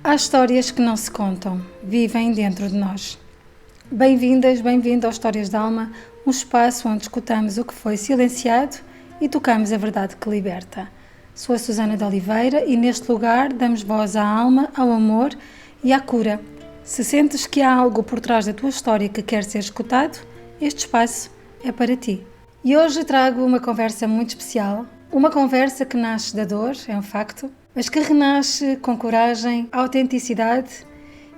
Há histórias que não se contam, vivem dentro de nós. Bem-vindas, bem-vindo ao Histórias da Alma, um espaço onde escutamos o que foi silenciado e tocamos a verdade que liberta. Sou a Susana de Oliveira e neste lugar damos voz à alma, ao amor e à cura. Se sentes que há algo por trás da tua história que quer ser escutado, este espaço é para ti. E hoje trago uma conversa muito especial, uma conversa que nasce da dor, é um facto, mas que renasce com coragem, autenticidade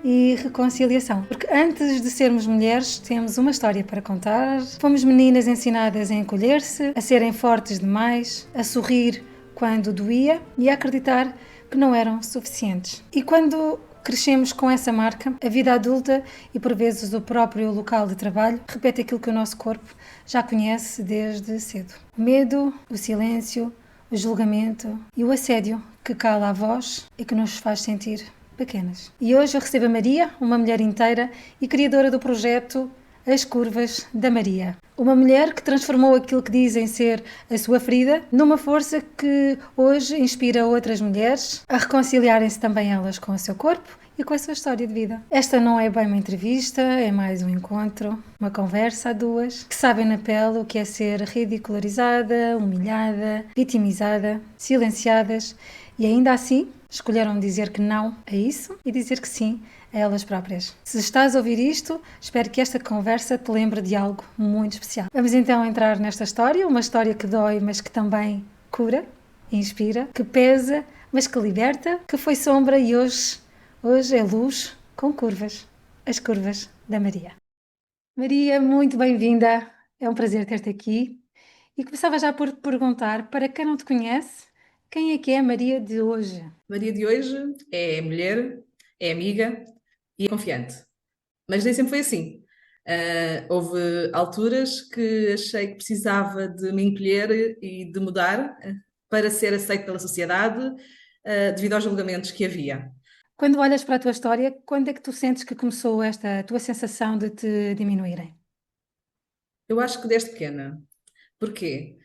e reconciliação. Porque antes de sermos mulheres, temos uma história para contar. Fomos meninas ensinadas a encolher-se, a serem fortes demais, a sorrir quando doía e a acreditar que não eram suficientes. E quando crescemos com essa marca, a vida adulta e por vezes o próprio local de trabalho repete aquilo que o nosso corpo já conhece desde cedo. O medo, o silêncio, o julgamento e o assédio que cala a voz e que nos faz sentir pequenas. E hoje eu recebo a Maria, uma mulher inteira e criadora do projeto As Curvas da Maria. Uma mulher que transformou aquilo que dizem ser a sua ferida numa força que hoje inspira outras mulheres a reconciliarem-se também elas com o seu corpo e com a sua história de vida. Esta não é bem uma entrevista, é mais um encontro, uma conversa a duas, que sabem na pele o que é ser ridicularizada, humilhada, vitimizada, silenciadas e ainda assim escolheram dizer que não a isso e dizer que sim a elas próprias. Se estás a ouvir isto, espero que esta conversa te lembre de algo muito especial. Vamos então entrar nesta história, uma história que dói, mas que também cura, inspira, que pesa, mas que liberta, que foi sombra e hoje é luz com curvas. As curvas da Maria. Maria, muito bem-vinda. É um prazer ter-te aqui. E começava já por te perguntar, para quem não te conhece, quem é que é a Maria de hoje? Maria de hoje é mulher, é amiga e é confiante. Mas nem sempre foi assim. Houve alturas que achei que precisava de me encolher e de mudar para ser aceito pela sociedade, devido aos julgamentos que havia. Quando olhas para a tua história, quando é que tu sentes que começou esta tua sensação de te diminuírem? Eu acho que desde pequena. Porquê?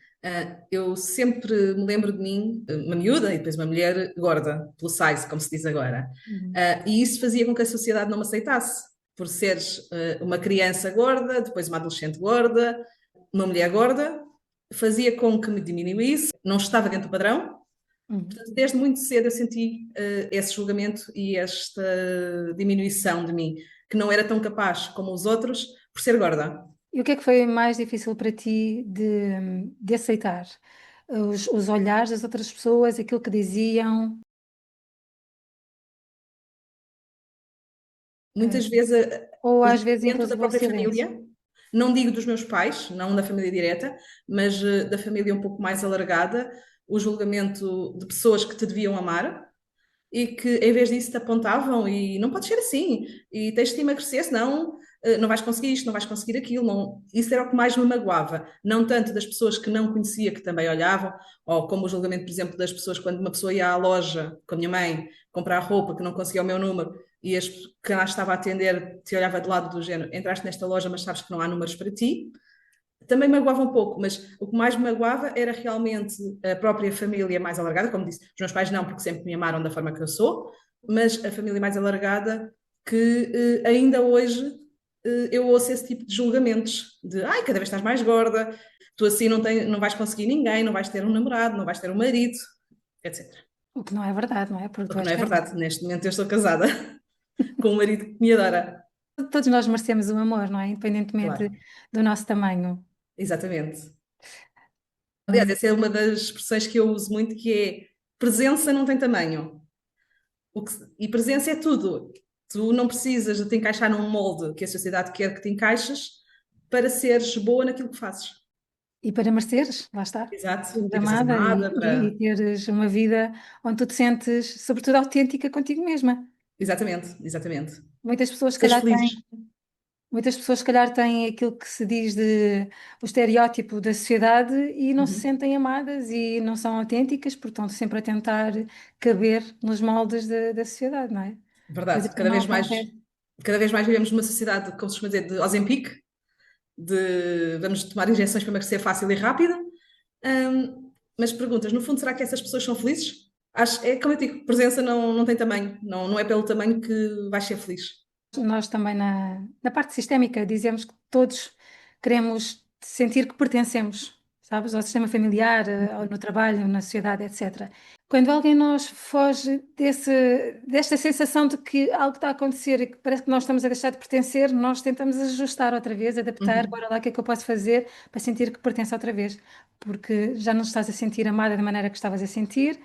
Eu sempre me lembro de mim, uma miúda e depois uma mulher gorda, plus size, como se diz agora. Uhum. E isso fazia com que a sociedade não me aceitasse, por seres uma criança gorda, depois uma adolescente gorda, uma mulher gorda, fazia com que me diminuísse, não estava dentro do padrão. Uhum. Portanto, desde muito cedo eu senti esse julgamento e esta diminuição de mim, que não era tão capaz como os outros por ser gorda. E o que é que foi mais difícil para ti de aceitar? Os olhares das outras pessoas, aquilo que diziam? Muitas vezes Ou o às vezes julgamento da inclusive o própria silêncio? família, não digo dos meus pais, não da família direta, mas da família um pouco mais alargada, o julgamento de pessoas que te deviam amar e que em vez disso te apontavam e não podes ser assim, e tens de te emagrecer, senão não vais conseguir isto, não vais conseguir aquilo. Não. Isso era o que mais me magoava, não tanto das pessoas que não conhecia, que também olhavam, ou como o julgamento, por exemplo, das pessoas quando uma pessoa ia à loja com a minha mãe comprar roupa que não conseguia o meu número e quem lá estava a atender te olhava de lado do género, entraste nesta loja mas sabes que não há números para ti, também magoava um pouco, mas o que mais me magoava era realmente a própria família mais alargada, como disse, os meus pais não, porque sempre me amaram da forma que eu sou, mas a família mais alargada que ainda hoje eu ouço esse tipo de julgamentos, de ai, cada vez estás mais gorda, tu assim não vais conseguir ninguém, não vais ter um namorado, não vais ter um marido, etc. O que não é verdade, não é? Porque O tu que és não é feliz. verdade, neste momento eu estou casada com um marido que me adora. Todos nós merecemos o amor, não é? Independentemente Claro, do nosso tamanho. exatamente. Aliás, essa é uma das expressões que eu uso muito, que é presença não tem tamanho. E presença é tudo. Tu não precisas de te encaixar num molde que a sociedade quer que te encaixes para seres boa naquilo que fazes. E para mereceres, lá está, Exato. seres Para seres amada amada, e para... teres uma vida onde tu te sentes, sobretudo, autêntica contigo mesma. Exatamente, exatamente. Muitas pessoas, se Seres calhar, feliz. muitas pessoas, se calhar, têm aquilo que se diz de o estereótipo da sociedade e não se Uhum. sentem amadas e não são autênticas, porque estão sempre a tentar caber nos moldes da sociedade, não é? Coisa Verdade. que não acontece. Cada vez mais vivemos numa sociedade, como se costuma dizer, de Ozempic, de vamos tomar injeções para emagrecer fácil e rápido. Mas perguntas, no fundo, será que essas pessoas são felizes? Acho, é como eu digo, presença não tem tamanho, não é pelo tamanho que vais ser feliz. Nós também na parte sistémica dizemos que todos queremos sentir que pertencemos, sabes, ao sistema familiar, ao- no trabalho, na sociedade, etc. Quando alguém em nós foge desta sensação de que algo está a acontecer e que parece que nós estamos a deixar de pertencer, nós tentamos ajustar outra vez, adaptar, Uhum. bora lá, o que é que eu posso fazer para sentir que pertence outra vez, porque já não estás a sentir amada da maneira que estavas a sentir.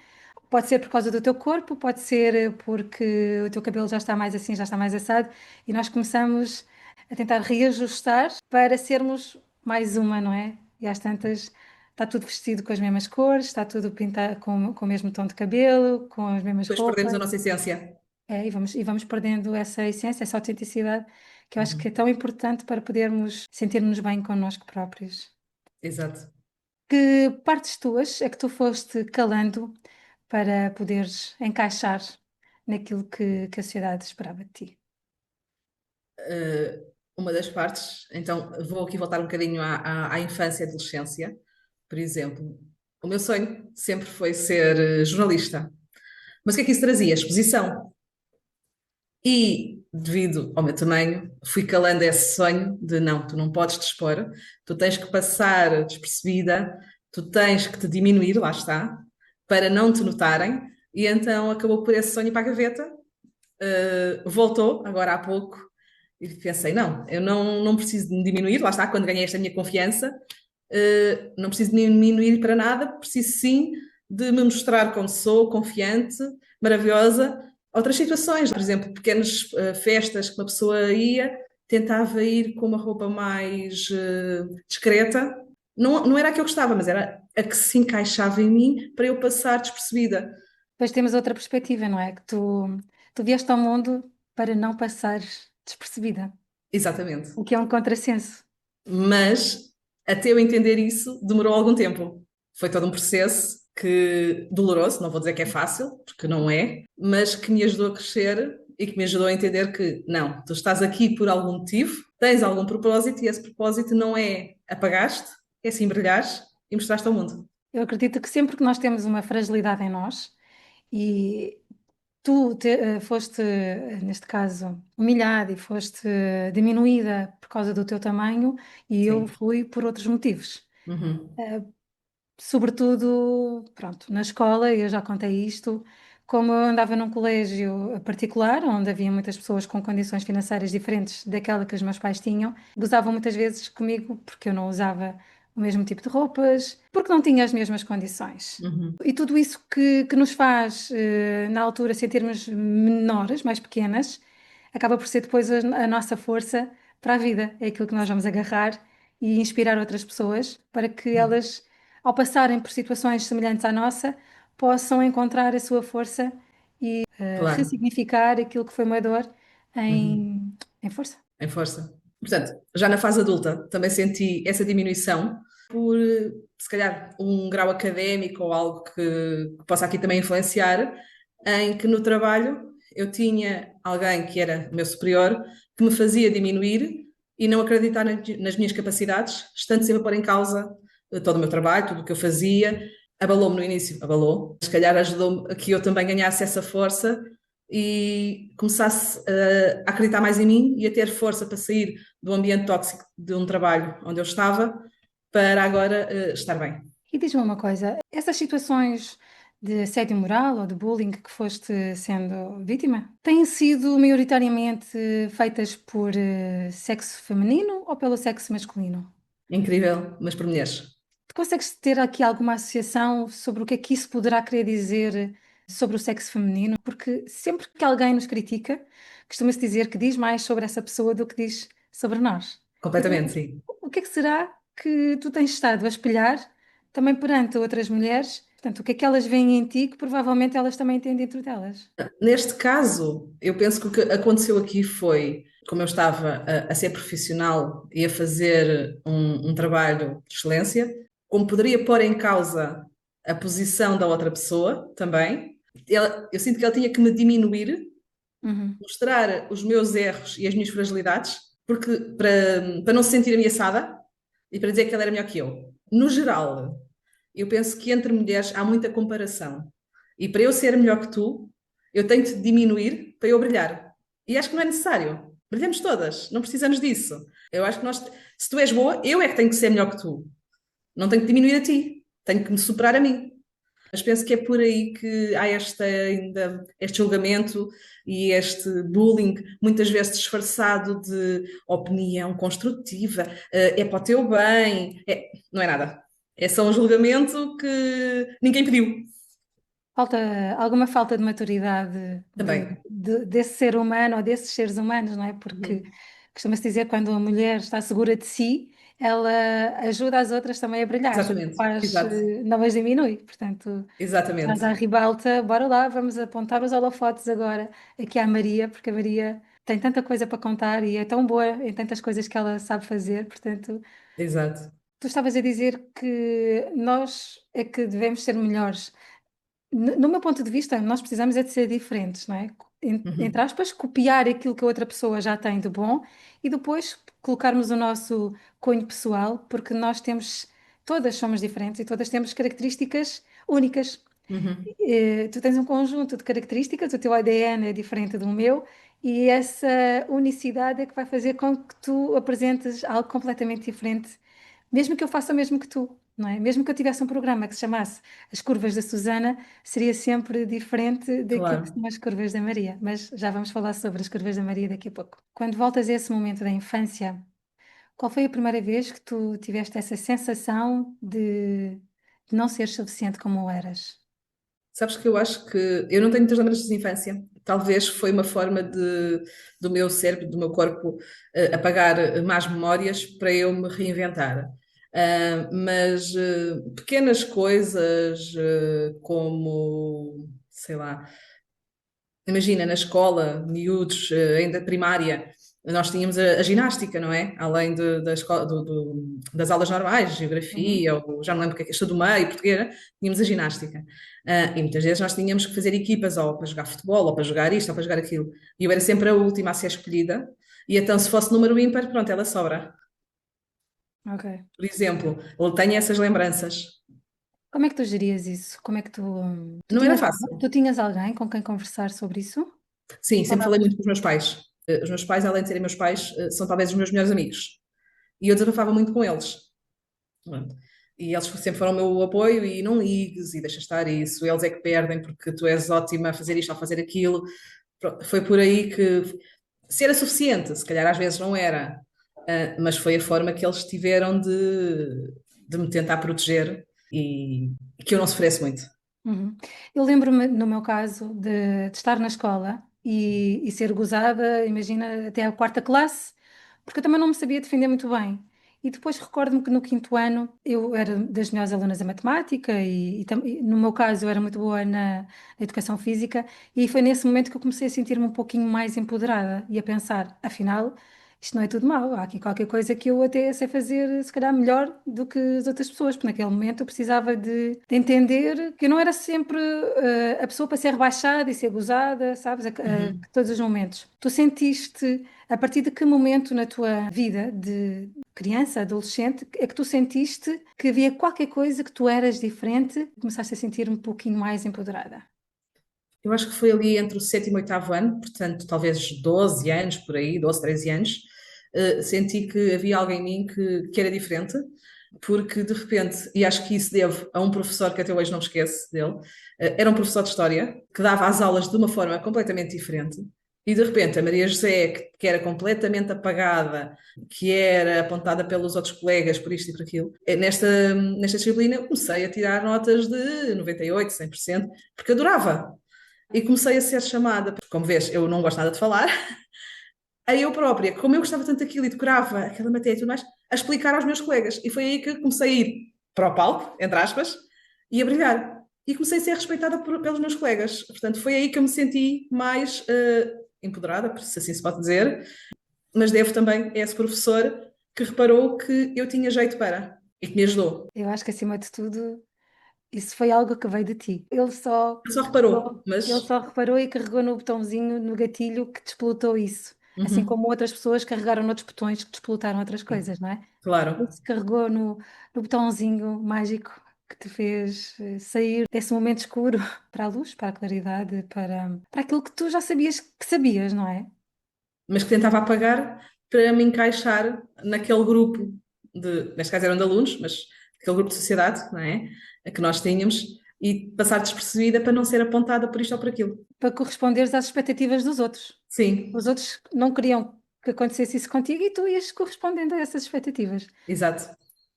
Pode ser por causa do teu corpo, pode ser porque o teu cabelo já está mais assim, já está mais assado, e nós começamos a tentar reajustar para sermos mais uma, não é? E às tantas está tudo vestido com as mesmas cores, está tudo pintado com o mesmo tom de cabelo, com as mesmas Depois perdemos a roupas, nossa essência. e vamos perdendo essa essência, essa autenticidade, que eu acho que é Uhum. tão importante para podermos sentir-nos bem connosco próprios. Exato. Que partes tuas é que tu foste calando para poderes encaixar naquilo que a sociedade esperava de ti? Uma das partes, então vou aqui voltar um bocadinho à infância e adolescência. Por exemplo, o meu sonho sempre foi ser jornalista. Mas o que é que isso trazia? Exposição. E, devido ao meu tamanho, fui calando esse sonho de não, tu não podes te expor, tu tens que passar despercebida, tu tens que te diminuir, lá está, para não te notarem. E então acabou por esse sonho ir para a gaveta. Voltou, agora há pouco, e pensei, não, eu não preciso de me diminuir, lá está, quando ganhei esta minha confiança, não preciso de me diminuir para nada, preciso sim de me mostrar como sou, confiante, maravilhosa. Outras situações, por exemplo, pequenas festas que uma pessoa ia, tentava ir com uma roupa mais discreta. Não era a que eu gostava, mas era a que se encaixava em mim para eu passar despercebida. Depois temos outra perspectiva, não é? Que tu vieste ao mundo para não passares despercebida, Exatamente. o que é um contrassenso. Mas até eu entender isso demorou algum tempo. Foi todo um processo que doloroso, não vou dizer que é fácil, porque não é, mas que me ajudou a crescer e que me ajudou a entender que não, tu estás aqui por algum motivo, tens algum propósito e esse propósito não é apagaste, é sim brilhares e mostraste ao mundo. Eu acredito que sempre que nós temos uma fragilidade em nós e foste, neste caso, humilhada e foste diminuída por causa do teu tamanho, e eu Sim. fui por outros motivos. Uhum. Sobretudo, pronto, na escola, eu já contei isto, como eu andava num colégio particular, onde havia muitas pessoas com condições financeiras diferentes daquela que os meus pais tinham, gozavam muitas vezes comigo porque eu não usava o mesmo tipo de roupas, porque não tinha as mesmas condições. Uhum. E tudo isso que nos faz, na altura, sentirmos menores, mais pequenas, acaba por ser depois a nossa força para a vida. É aquilo que nós vamos agarrar e inspirar outras pessoas para que elas, ao passarem por situações semelhantes à nossa, possam encontrar a sua força e Claro. ressignificar aquilo que foi uma dor Uhum. em força. Em força. Portanto, já na fase adulta também senti essa diminuição por, se calhar, um grau académico ou algo que possa aqui também influenciar, em que no trabalho eu tinha alguém que era meu superior que me fazia diminuir e não acreditar nas minhas capacidades, estando sempre a pôr em causa todo o meu trabalho, tudo o que eu fazia. Abalou-me no início, abalou. Se calhar ajudou-me a que eu também ganhasse essa força e começasse a acreditar mais em mim e a ter força para sair do ambiente tóxico de um trabalho onde eu estava para agora estar bem. E diz-me uma coisa, essas situações de assédio moral ou de bullying que foste sendo vítima, têm sido maioritariamente feitas por sexo feminino ou pelo sexo masculino? Incrível, mas por mulheres. Tu consegues ter aqui alguma associação sobre o que é que isso poderá querer dizer sobre o sexo feminino? Porque sempre que alguém nos critica, costuma-se dizer que diz mais sobre essa pessoa do que diz sobre nós. Então, Completamente, sim. o que é que será que tu tens estado a espelhar também perante outras mulheres? Portanto, o que é que elas veem em ti que provavelmente elas também têm dentro delas? Neste caso, eu penso que o que aconteceu aqui foi, como eu estava a ser profissional e a fazer um trabalho de excelência, como poderia pôr em causa a posição da outra pessoa também. Eu sinto que ele tinha que me diminuir, Uhum. mostrar os meus erros e as minhas fragilidades, porque para não se sentir ameaçada e para dizer que ela era melhor que eu. No geral, eu penso que entre mulheres há muita comparação. E para eu ser melhor que tu, eu tenho de diminuir para eu brilhar. E acho que não é necessário. Brilhamos todas, não precisamos disso. Eu acho que nós, se tu és boa, eu é que tenho que ser melhor que tu. Não tenho que diminuir a ti, tenho que me superar a mim. Mas penso que é por aí que há este julgamento e este bullying, muitas vezes disfarçado de opinião construtiva, é para o teu bem, não é nada. É só um julgamento que ninguém pediu. Falta alguma falta de maturidade Também. desse ser humano ou desses seres humanos, não é? Porque Uhum. costuma-se dizer que quando uma mulher está segura de si, ela ajuda as outras também a brilhar, Exatamente, faz, exato, não as diminui. Portanto, estás exatamente, à ribalta, bora lá, vamos apontar os holofotes agora aqui à Maria, porque a Maria tem tanta coisa para contar e é tão boa em tantas coisas que ela sabe fazer. Portanto, exato. tu estavas a dizer que nós é que devemos ser melhores. No meu ponto de vista, nós precisamos é de ser diferentes, não é? Entre Uhum. aspas, copiar aquilo que a outra pessoa já tem de bom e depois colocarmos o nosso cunho pessoal, porque nós temos, todas somos diferentes e todas temos características únicas. Uhum. Tu tens um conjunto de características, o teu ADN é diferente do meu e essa unicidade é que vai fazer com que tu apresentes algo completamente diferente, mesmo que eu faça o mesmo que tu, não é? Mesmo que eu tivesse um programa que se chamasse As Curvas da Susana, seria sempre diferente daquilo que Claro. são as curvas da Maria, mas já vamos falar sobre as curvas da Maria daqui a pouco. Quando voltas a esse momento da infância, qual foi a primeira vez que tu tiveste essa sensação de não ser suficiente como eras? Sabes que eu acho que eu não tenho muitas lembranças de infância. Talvez foi uma forma do meu cérebro, do meu corpo, apagar más memórias para eu me reinventar. Mas pequenas coisas, como, sei lá, imagina, na escola, miúdos, ainda primária, nós tínhamos a ginástica, não é? Além da escola, das aulas normais, Uhum. geografia, ou já não lembro o que é que é, do meio, portuguesa, tínhamos a ginástica. E muitas vezes nós tínhamos que fazer equipas, ou para jogar futebol, ou para jogar isto, ou para jogar aquilo. E eu era sempre a última a ser escolhida, e então se fosse número ímpar, pronto, ela sobra. Ok. Por exemplo, eu tenho essas lembranças. Como é que tu gerias isso? Como é que tu Não era tinhas, fácil. tu tinhas alguém com quem conversar sobre isso? Sim, sempre falei Falavas? muito com os meus pais. Os meus pais, além de serem meus pais, são talvez os meus melhores amigos. E eu desabafava muito com eles. Pronto. E eles sempre foram o meu apoio e não ligues e deixa estar isso, eles é que perdem porque tu és ótima a fazer isto ou a fazer aquilo. Pronto, foi por aí que se era suficiente, se calhar às vezes não era, mas foi a forma que eles tiveram de me tentar proteger e que eu não sofresse muito. Uhum. Eu lembro-me, no meu caso, de estar na escola e ser gozada, imagina, até a quarta classe, porque eu também não me sabia defender muito bem. E depois recordo-me que no quinto ano eu era das melhores alunas em matemática e no meu caso eu era muito boa na educação física e foi nesse momento que eu comecei a sentir-me um pouquinho mais empoderada e a pensar, afinal, isto não é tudo mau, há aqui qualquer coisa que eu até sei fazer, se calhar, melhor do que as outras pessoas, porque naquele momento eu precisava de entender que eu não era sempre a pessoa para ser rebaixada e ser gozada, sabes, a Uhum. todos os momentos. Tu sentiste, a partir de que momento na tua vida de criança, adolescente, é que tu sentiste que havia qualquer coisa que tu eras diferente, começaste a sentir um pouquinho mais empoderada? Eu acho que foi ali entre o sétimo e o oitavo ano, portanto, talvez 12 anos por aí, 12, 13 anos, senti que havia alguém em mim que era diferente, porque de repente, e acho que isso devo a um professor que até hoje não me esqueço dele, era um professor de história que dava as aulas de uma forma completamente diferente. E de repente a Maria José, que era completamente apagada, que era apontada pelos outros colegas por isto e por aquilo, nesta disciplina eu comecei a tirar notas de 98, 100%, porque adorava. E comecei a ser chamada, porque, como vês, eu não gosto nada de falar, a eu própria, como eu gostava tanto daquilo e decorava aquela matéria e tudo mais, a explicar aos meus colegas. E foi aí que comecei a ir para o palco, entre aspas, e a brilhar. E comecei a ser respeitada pelos meus colegas. Portanto, foi aí que eu me senti mais empoderada, se assim se pode dizer, mas devo também a esse professor que reparou que eu tinha jeito para e que me ajudou. Eu acho que acima de tudo isso foi algo que veio de ti. Ele só reparou, Ele mas. só reparou e carregou no botãozinho, no gatilho que despolutou isso. Assim Uhum, como outras pessoas carregaram noutros botões que despolutaram outras sim, coisas, não é? Ele claro. se carregou no botãozinho mágico que te fez sair desse momento escuro para a luz, para a claridade, para aquilo que tu já sabias que sabias, não é? Mas que tentava apagar para me encaixar naquele grupo de, neste caso eram de alunos, mas aquele grupo de sociedade, não é? A que nós tínhamos, e passar despercebida para não ser apontada por isto ou por aquilo. Para corresponderes às expectativas dos outros. Sim, Os outros não queriam que acontecesse isso contigo e tu ias correspondendo a essas expectativas. exato.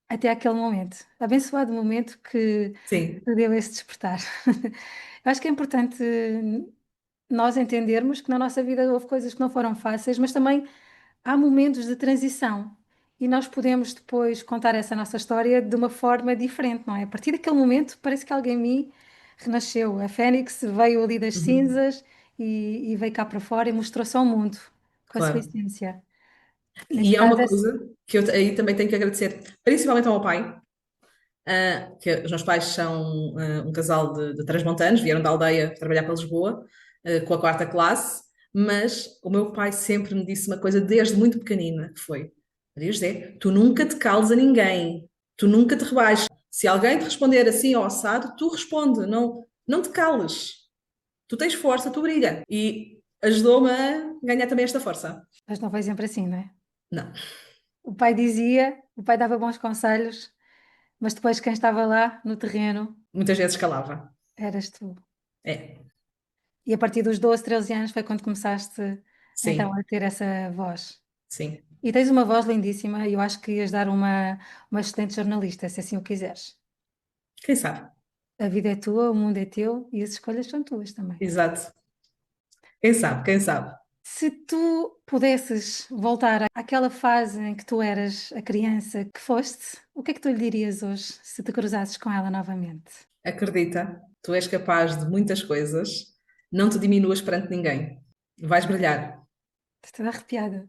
Até aquele momento, abençoado momento que Sim, te deu esse despertar. Eu acho que é importante nós entendermos que na nossa vida houve coisas que não foram fáceis, mas também há momentos de transição e nós podemos depois contar essa nossa história de uma forma diferente, não é? A partir daquele momento parece que alguém em mim renasceu. A Fênix veio ali das uhum, cinzas e veio cá para fora e mostrou-se ao mundo com a sua claro. essência. E Neste há caso, uma coisa que eu aí também tenho que agradecer, principalmente ao meu pai, que os meus pais são um casal de transmontanos, vieram da aldeia trabalhar para Lisboa, com a quarta classe, mas o meu pai sempre me disse uma coisa desde muito pequenina, que foi, Maria José, tu nunca te cales a ninguém, tu nunca te rebaixes. Se alguém te responder assim ao assado, tu responde, não te cales. Tu tens força, tu brilha. E ajudou-me a ganhar também esta força. mas não foi sempre assim, não é? Não, O pai dizia, o pai dava bons conselhos, mas depois quem estava lá no terreno muitas vezes calava. eras tu. É, E a partir dos 12, 13 anos foi quando começaste então sim, a ter essa voz. sim. E tens uma voz lindíssima e eu acho que ias dar uma excelente jornalista, se assim o quiseres. Quem sabe? A vida é tua, o mundo é teu e as escolhas são tuas também. Exato. Quem sabe? Quem sabe? Se tu pudesses voltar àquela fase em que tu eras a criança que foste, o que é que tu lhe dirias hoje se te cruzasses com ela novamente? Acredita, tu és capaz de muitas coisas, não te diminuas perante ninguém. Vais brilhar. Estou toda arrepiada.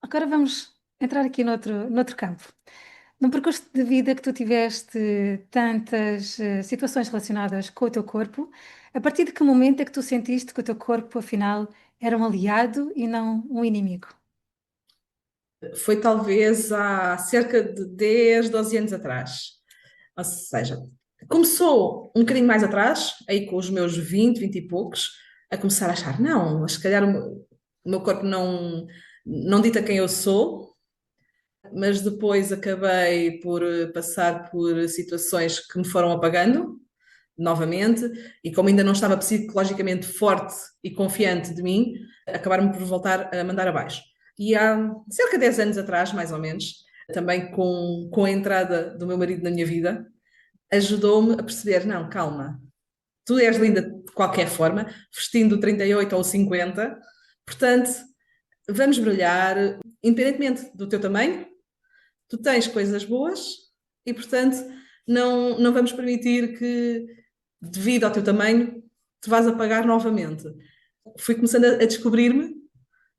Agora vamos entrar aqui noutro campo. Num percurso de vida que tu tiveste tantas situações relacionadas com o teu corpo, a partir de que momento é que tu sentiste que o teu corpo, afinal, era um aliado e não um inimigo? Foi talvez há cerca de 10, 12 anos atrás. Ou seja, começou um bocadinho mais atrás, aí com os meus 20, 20 e poucos, a começar a achar, não, se calhar o meu corpo não dita quem eu sou, mas depois acabei por passar por situações que me foram apagando novamente, e como ainda não estava psicologicamente forte e confiante de mim, acabaram por voltar a mandar abaixo. E há cerca de 10 anos atrás, mais ou menos, também com a entrada do meu marido na minha vida, ajudou-me a perceber, não, calma, tu és linda de qualquer forma, vestindo 38 ou 50, portanto, vamos brilhar, independentemente do teu tamanho, tu tens coisas boas e, portanto, não vamos permitir que, devido ao teu tamanho, te vás apagar novamente. Fui começando a descobrir-me,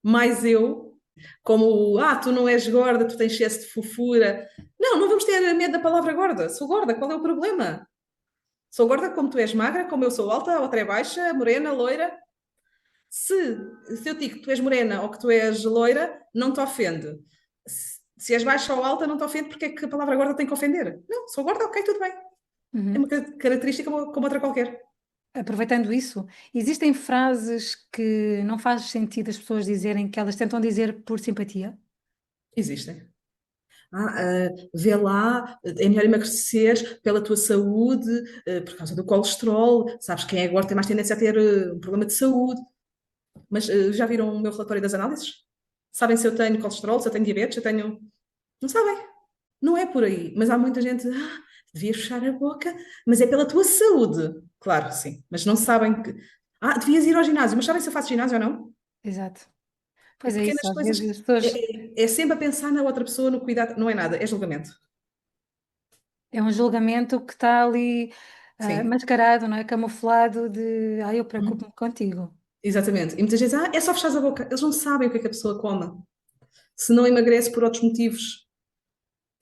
mais eu, como, tu não és gorda, tu tens excesso de fofura. Não vamos ter medo da palavra gorda. Sou gorda, qual é o problema? Sou gorda como tu és magra, como eu sou alta, a outra é baixa, morena, loira. Se, se eu digo que tu és morena ou que tu és loira, não te ofende. Se és baixa ou alta, não te ofende porque é que a palavra gorda tem que ofender. Não, sou gorda, ok, tudo bem. É Uhum. uma característica como outra qualquer. Aproveitando isso, existem frases que não faz sentido as pessoas dizerem que elas tentam dizer por simpatia? Existem. Vê lá, é melhor emagrecer pela tua saúde, por causa do colesterol. Sabes, quem é gordo tem mais tendência a ter um problema de saúde. Mas já viram o meu relatório das análises? Sabem se eu tenho colesterol, se eu tenho diabetes, se eu tenho. Não sabem. Não é por aí. Mas há muita gente. Devias fechar a boca, mas é pela tua saúde. Claro, sim. Mas não sabem que. Devias ir ao ginásio, mas sabem se eu faço ginásio ou não? Exato. É Pois é isso, pequenas às coisas. vezes as pessoas. É sempre a pensar na outra pessoa, no cuidado. Não é nada, é julgamento. É um julgamento que está ali Sim. mascarado, não é? Camuflado de eu Uhum. preocupo-me contigo. Exatamente. E muitas vezes, é só fechar a boca. Eles não sabem o que é que a pessoa come. Se não emagrece por outros motivos.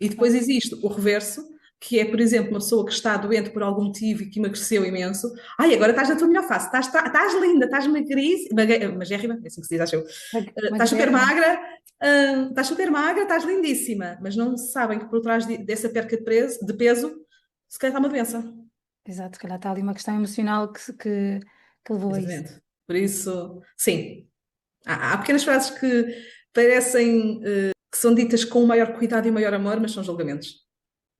E depois existe o reverso, que é, por exemplo, uma pessoa que está doente por algum motivo e que emagreceu imenso. Ai, agora estás na tua melhor fase, estás linda, estás magríssima, magérrima, é assim que se diz, acho eu. Estás super Magérrima. magra, estás super magra, estás lindíssima, mas não sabem que por trás dessa perca de peso, se calhar está uma doença. Exato, se calhar está ali uma questão emocional que levou a isso. Exatamente. Por isso, sim, há pequenas frases que parecem que são ditas com o maior cuidado e o maior amor, mas são julgamentos.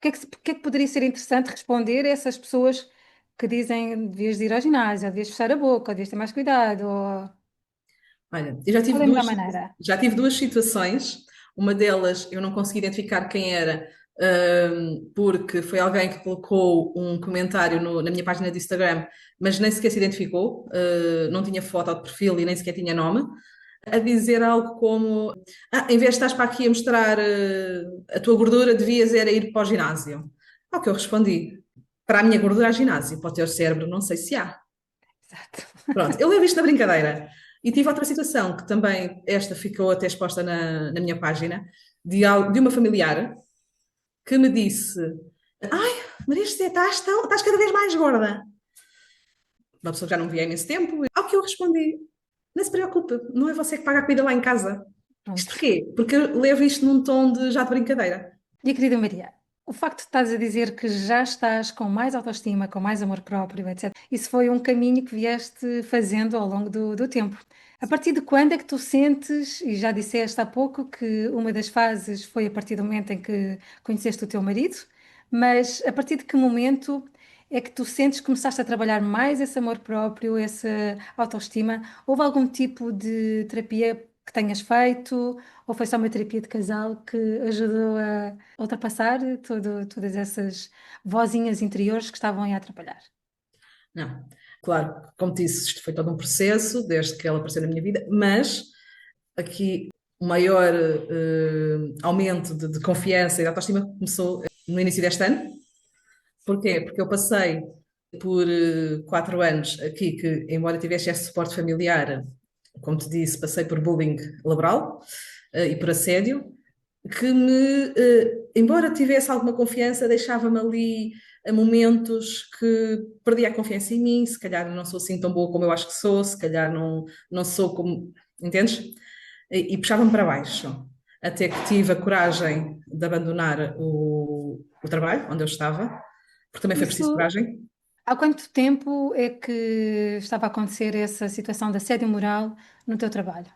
O que é que poderia ser interessante responder a essas pessoas que dizem devias de ir ao ginásio, ou devias fechar a boca, ou devias ter mais cuidado, ou Olha, eu já tive qual é a melhor duas, maneira? já tive duas situações. Uma delas eu não consegui identificar quem era, porque foi alguém que colocou um comentário na minha página de Instagram, mas nem sequer se identificou, não tinha foto de perfil e nem sequer tinha nome, a dizer algo como: em vez de estás para aqui a mostrar, a tua gordura, devias era ir para o ginásio. Ao que eu respondi: para a minha gordura, há ginásio, para o teu cérebro, não sei se há. Exato. Pronto, eu levo isto na brincadeira. E tive outra situação que também, esta ficou até exposta na minha página, de uma familiar que me disse: Ai, Maria José, estás cada vez mais gorda. Uma pessoa que já não me via há imenso tempo. Ao que eu respondi: Não se preocupe, não é você que paga a comida lá em casa. Isto Pronto. porquê? Porque eu levo isto num tom já de brincadeira. Minha querida Maria, o facto de estás a dizer que já estás com mais autoestima, com mais amor próprio, etc., isso foi um caminho que vieste fazendo ao longo do tempo. A partir de quando é que tu sentes, e já disseste há pouco, que uma das fases foi a partir do momento em que conheceste o teu marido, mas a partir de que momento é que tu sentes que começaste a trabalhar mais esse amor próprio, essa autoestima? Houve algum tipo de terapia que tenhas feito? Ou foi só uma terapia de casal que ajudou a ultrapassar todas essas vozinhas interiores que estavam aí a atrapalhar? Não, claro, como te disse, isto foi todo um processo, desde que ela apareceu na minha vida, mas aqui o maior aumento de confiança e de autoestima começou no início deste ano. Porquê? Porque eu passei por 4 anos aqui que, embora tivesse esse suporte familiar, como te disse, passei por bullying laboral e por assédio, que embora tivesse alguma confiança, deixava-me ali a momentos que perdia a confiança em mim, se calhar não sou assim tão boa como eu acho que sou, se calhar não sou como, entendes? E puxava-me para baixo. Até que tive a coragem de abandonar o trabalho onde eu estava, porque também foi preciso Isso, coragem. há quanto tempo é que estava a acontecer essa situação de assédio moral no teu trabalho?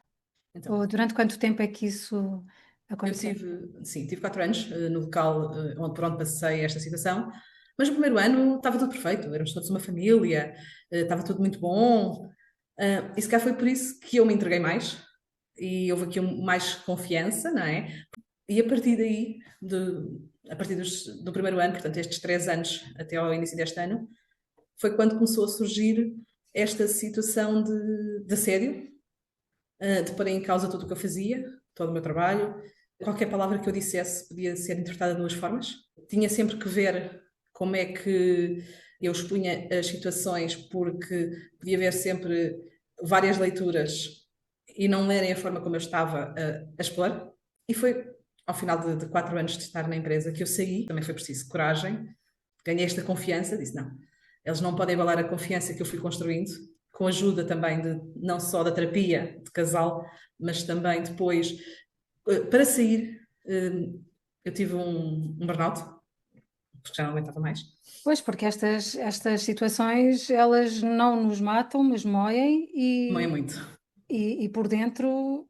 Então, Ou durante quanto tempo é que isso eu aconteceu? tive 4 anos no local por onde passei esta situação, mas no primeiro ano estava tudo perfeito, éramos todos uma família, estava tudo muito bom, e se calhar foi por isso que eu me entreguei mais, e houve aqui mais confiança, não é? E a partir daí, a partir do primeiro ano, portanto, estes 3 anos até ao início deste ano, foi quando começou a surgir esta situação de assédio, de pôr em causa tudo o que eu fazia, todo o meu trabalho. Qualquer palavra que eu dissesse podia ser interpretada de duas formas. Tinha sempre que ver como é que eu expunha as situações, porque podia haver sempre várias leituras e não lerem a forma como eu estava a expor. E foi ao final de 4 anos de estar na empresa que eu saí, também foi preciso coragem, ganhei esta confiança, disse não, eles não podem abalar a confiança que eu fui construindo, com a ajuda também não só da terapia de casal, mas também depois, para sair, eu tive um burnout, porque já não aguentava mais. Pois, porque estas situações, elas não nos matam, mas moem Não é muito, e por dentro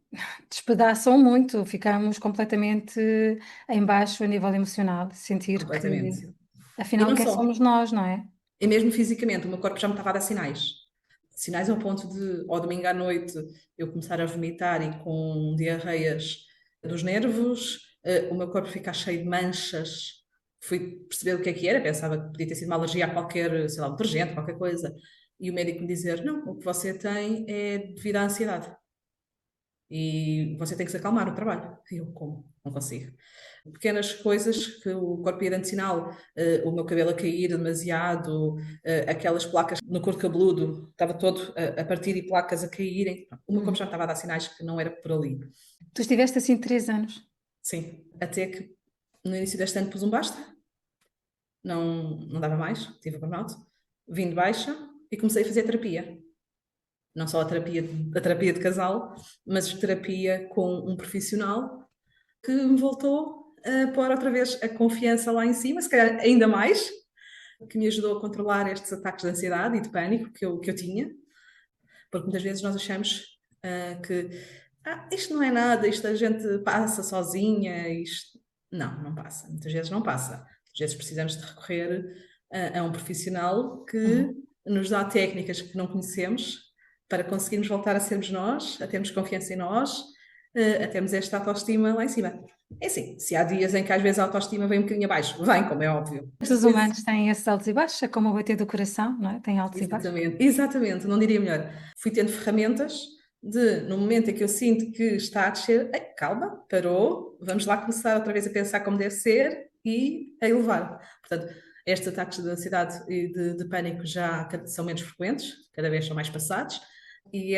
despedaçam muito, ficamos completamente em baixo a nível emocional, sentir que completamente. E afinal não quem só, somos nós, não é? e mesmo fisicamente, o meu corpo já me estava a dar sinais. Sinais ao ponto de, ao domingo à noite, eu começar a vomitar e com diarreias dos nervos, o meu corpo ficar cheio de manchas. Fui perceber o que era, pensava que podia ter sido uma alergia a qualquer, sei lá, um detergente, qualquer coisa. E o médico me dizer, não, o que você tem é devido à ansiedade. E você tem que se acalmar no trabalho. E eu, como? Não consigo. Pequenas coisas que o corpo ia dando sinal, o meu cabelo a cair demasiado, aquelas placas no couro cabeludo, estava todo a partir e placas a caírem. O meu corpo Uhum. já estava a dar sinais que não era por ali. Tu estiveste assim 3 anos. Sim, até que no início deste ano pus um basta não dava mais, tive burnout, vim de baixa e comecei a fazer terapia. Não só a terapia de casal, mas terapia com um profissional que me voltou a pôr outra vez a confiança lá em cima, se calhar ainda mais, que me ajudou a controlar estes ataques de ansiedade e de pânico que eu tinha, porque muitas vezes nós achamos que isto não é nada, isto a gente passa sozinha, isto... Não passa, muitas vezes não passa. Às vezes precisamos de recorrer a um profissional que Uhum. nos dá técnicas que não conhecemos para conseguirmos voltar a sermos nós, a termos confiança em nós, a termos esta autoestima lá em cima. É assim, se há dias em que às vezes a autoestima vem um bocadinho abaixo, vem, como é óbvio. Os humanos têm esses altos e baixos, é como o bater do coração, não é? Tem altos e baixos. Exatamente, exatamente, não diria melhor. Fui tendo ferramentas no momento em que eu sinto que está a descer, ei, calma, parou, vamos lá começar outra vez a pensar como deve ser e a elevar. Portanto, estes ataques de ansiedade e de pânico já são menos frequentes, cada vez são mais passados, e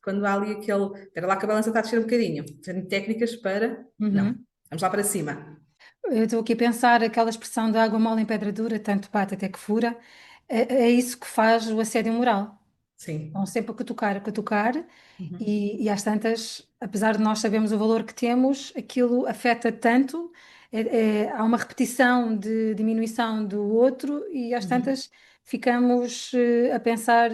quando há ali espera lá que a balança está a descer um bocadinho, tenho técnicas para, não, Uhum. vamos lá para cima. Eu estou aqui a pensar aquela expressão de água mole em pedra dura, tanto bate até que fura. É isso que faz o assédio moral. Vão Sim. sempre a cutucar, Uhum. e às tantas, apesar de nós sabermos o valor que temos, aquilo afeta tanto, há uma repetição de diminuição do outro, e às Uhum. tantas ficamos a pensar: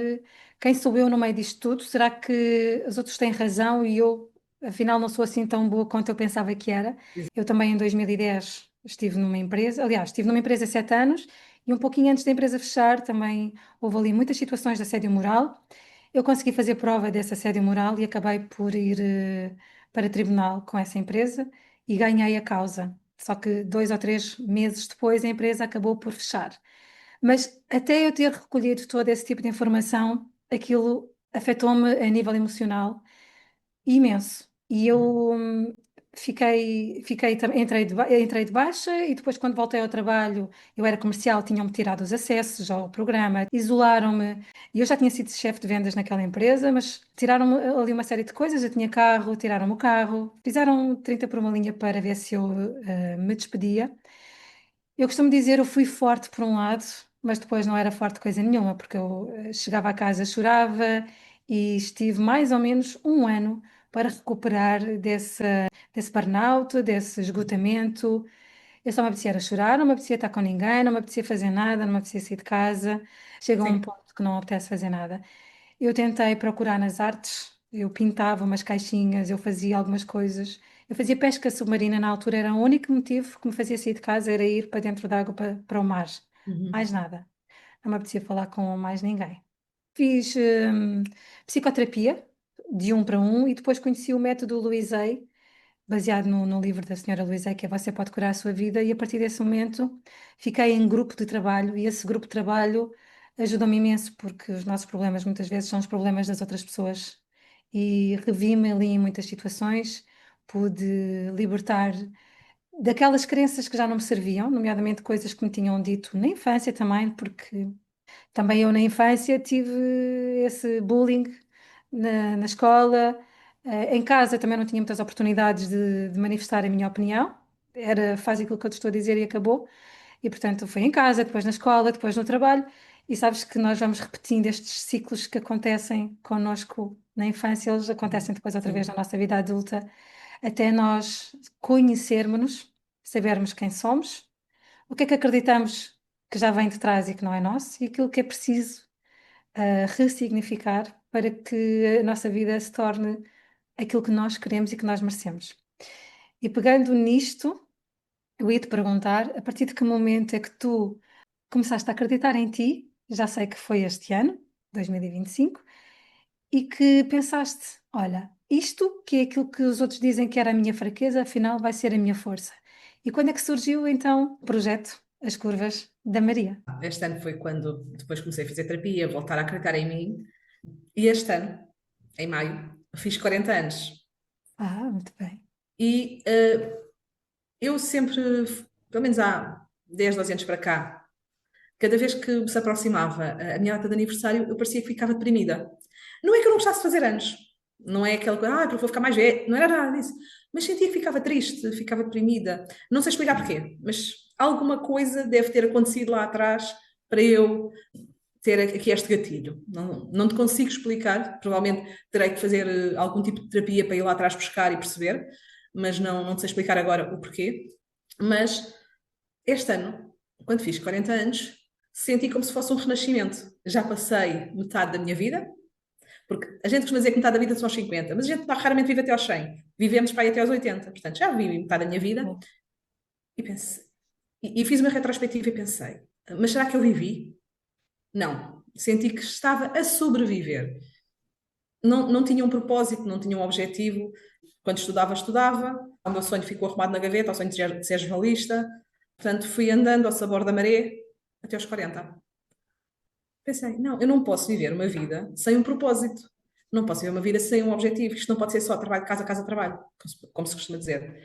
quem sou eu no meio disto tudo? Será que os outros têm razão e eu, afinal, não sou assim tão boa quanto eu pensava que era? Eu também, em 2010, estive numa empresa, aliás, estive numa empresa há 7 anos, e um pouquinho antes da empresa fechar, também houve ali muitas situações de assédio moral. Eu consegui fazer prova desse assédio moral e acabei por ir para tribunal com essa empresa e ganhei a causa. Só que 2 ou 3 meses depois a empresa acabou por fechar. Mas até eu ter recolhido todo esse tipo de informação, aquilo afetou-me a nível emocional imenso. E Uhum. eu entrei de baixa, e depois, quando voltei ao trabalho, eu era comercial, tinham-me tirado os acessos ao programa, isolaram-me. E eu já tinha sido chefe de vendas naquela empresa, mas tiraram-me ali uma série de coisas. Eu tinha carro, tiraram-me o carro, fizeram 30 por uma linha para ver se eu me despedia. Eu costumo dizer, eu fui forte por um lado, mas depois não era forte coisa nenhuma, porque eu chegava a casa, chorava, e estive mais ou menos um ano para recuperar desse burnout, desse esgotamento. Eu só me apetecia era chorar, não me apetecia estar com ninguém, não me apetecia fazer nada, não me apetecia sair de casa. Chega a um Sim. ponto que não me apetece fazer nada. Eu tentei procurar nas artes, eu pintava umas caixinhas, eu fazia algumas coisas. Eu fazia pesca submarina na altura, era o único motivo que me fazia sair de casa, era ir para dentro da água, para o mar. Uhum. Mais nada. Não me apetecia falar com mais ninguém. Fiz psicoterapia, de um para um, e depois conheci o método Louise, baseado no livro da senhora Louise, que é Você Pode Curar a Sua Vida, e a partir desse momento fiquei em grupo de trabalho, e esse grupo de trabalho ajudou-me imenso, porque os nossos problemas muitas vezes são os problemas das outras pessoas, e revi-me ali em muitas situações, pude libertar daquelas crenças que já não me serviam, nomeadamente coisas que me tinham dito na infância também, porque também eu na infância tive esse bullying na escola. Em casa também não tinha muitas oportunidades de manifestar a minha opinião. Era faz aquilo que eu te estou a dizer e acabou. E portanto foi em casa, depois na escola, depois no trabalho. E sabes que nós vamos repetindo estes ciclos que acontecem connosco na infância, eles acontecem depois outra vez Sim. na nossa vida adulta, até nós conhecermos-nos, sabermos quem somos, o que é que acreditamos que já vem de trás e que não é nosso, e aquilo que é preciso ressignificar para que a nossa vida se torne aquilo que nós queremos e que nós merecemos. E pegando nisto, eu ia te perguntar, a partir de que momento é que tu começaste a acreditar em ti? Já sei que foi este ano, 2025, e que pensaste: olha, isto que é aquilo que os outros dizem que era a minha fraqueza, afinal vai ser a minha força. E quando é que surgiu então o projeto As Curvas da Maria? Este ano foi quando depois comecei a fazer terapia, voltar a acreditar em mim. E este ano, em maio, fiz 40 anos. Ah, muito bem. E eu sempre, pelo menos há 10, 12 anos para cá, cada vez que se aproximava a minha data de aniversário, eu parecia que ficava deprimida. Não é que eu não gostasse de fazer anos. Não é aquela coisa, porque vou ficar mais velha. Não era nada disso. Mas sentia que ficava triste, ficava deprimida. Não sei explicar porquê, mas alguma coisa deve ter acontecido lá atrás para eu ter aqui este gatilho. Não te consigo explicar, provavelmente terei que fazer algum tipo de terapia para ir lá atrás buscar e perceber, mas não te sei explicar agora o porquê. Mas este ano, quando fiz 40 anos, senti como se fosse um renascimento. Já passei metade da minha vida, porque a gente costuma dizer que metade da vida são aos 50, mas a gente raramente vive até aos 100. Vivemos para aí até aos 80. Portanto, já vivi metade da minha vida Sim. e pensei, e fiz uma retrospectiva e pensei, mas será que eu vivi? Não. Senti que estava a sobreviver. Não tinha um propósito, não tinha um objetivo. Quando estudava, estudava. O meu sonho ficou arrumado na gaveta, o sonho de ser jornalista. Portanto, fui andando ao sabor da maré até aos 40. Pensei, não, eu não posso viver uma vida sem um propósito. Não posso viver uma vida sem um objetivo. Isto não pode ser só trabalho, casa, casa, trabalho, como se costuma dizer.